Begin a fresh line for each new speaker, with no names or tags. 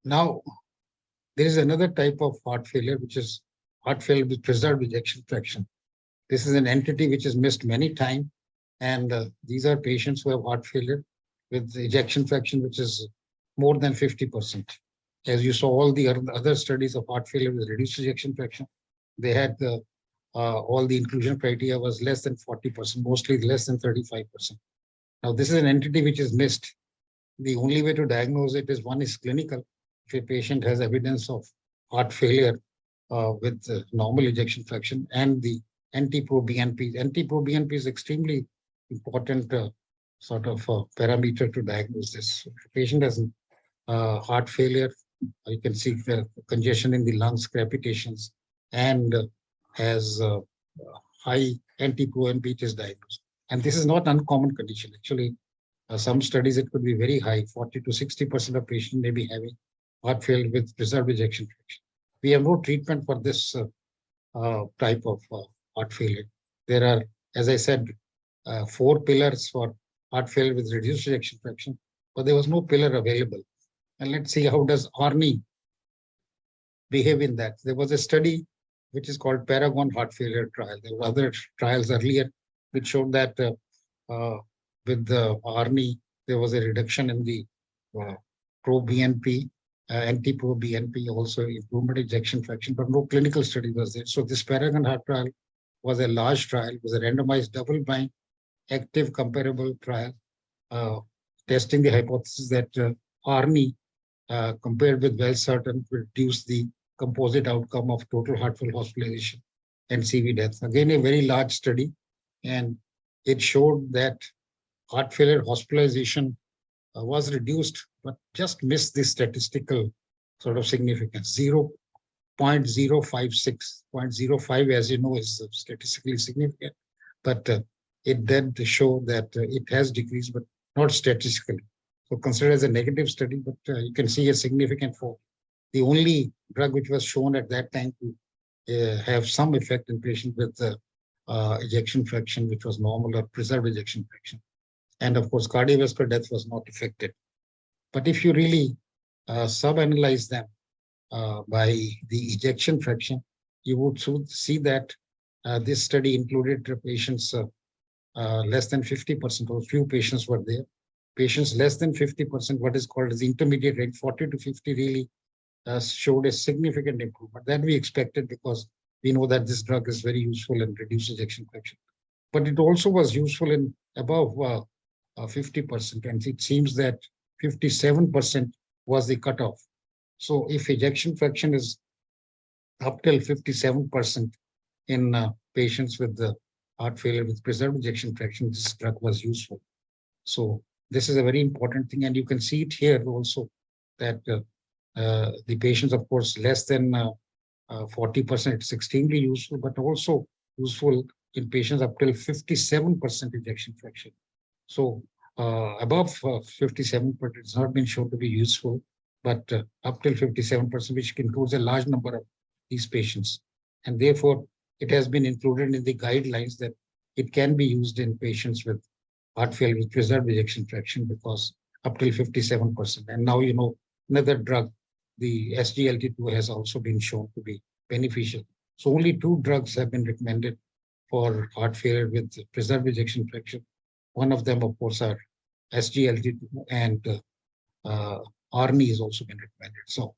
Now, there is another type of heart failure, which is heart failure with preserved ejection fraction. This is an entity which is missed many times. And these are patients who have heart failure with ejection fraction, which is more than 50%. As you saw, all the other studies of heart failure with reduced ejection fraction, they had all the inclusion criteria was less than 40%, mostly less than 35%. Now, this is an entity which is missed. The only way to diagnose it is one is clinical. If a patient has evidence of heart failure with normal ejection fraction and the NT-proBNP. NT-proBNP is extremely important sort of parameter to diagnose this. If a patient has heart failure, you can see congestion in the lungs, crepitations, and has high NT-proBNP, it is diagnosed. And this is not an uncommon condition. Actually, some studies, it could be very high, 40 to 60% of patients may be having heart failure with preserved ejection fraction. We have no treatment for this type of heart failure. There are, as I said, 4 pillars for heart failure with reduced ejection fraction, but there was no pillar available. And let's see how does ARNI behave in that. There was a study which is called PARAGON heart failure trial. There were other trials earlier which showed that with the ARNI, there was a reduction in the pro-BNP, NT-proBNP, also improvement ejection fraction, but no clinical study was there. So this PARAGON heart trial was a large trial, it was a randomized double-blind, active comparable trial, testing the hypothesis that ARNI compared with valsartan reduce the composite outcome of total heart failure hospitalization and CV death. Again, a very large study, and it showed that heart failure hospitalization was reduced, but just missed the statistical sort of significance. 0.056, 0.05, as you know, is statistically significant, but it did show that it has decreased, but not statistically. So considered as a negative study, but you can see a significant fall. The only drug which was shown at that time to have some effect in patients with ejection fraction, which was normal or preserved ejection fraction. And of course, cardiovascular death was not affected. But if you really sub-analyze them by the ejection fraction, you would see that this study included patients less than 50%, or few patients were there. Patients less than 50%, what is called as intermediate range, 40 to 50 really showed a significant improvement. That we expected because we know that this drug is very useful in reduced ejection fraction. But it also was useful in above 50%, and it seems that 57% was the cutoff. So if ejection fraction is up till 57% in patients with the heart failure with preserved ejection fraction, this drug was useful. So this is a very important thing, and you can see it here also that the patients, of course, less than 40%, it's extremely useful, but also useful in patients up till 57% ejection fraction. So above 57%, it's not been shown to be useful, but up till 57%, which includes a large number of these patients. And therefore, it has been included in the guidelines that it can be used in patients with heart failure with preserved ejection fraction because up till 57%. And now, you know, another drug, the SGLT2, has also been shown to be beneficial. So only 2 drugs have been recommended for heart failure with preserved ejection fraction. One of them, of course, are SGLT2, and ARNI has also been recommended. So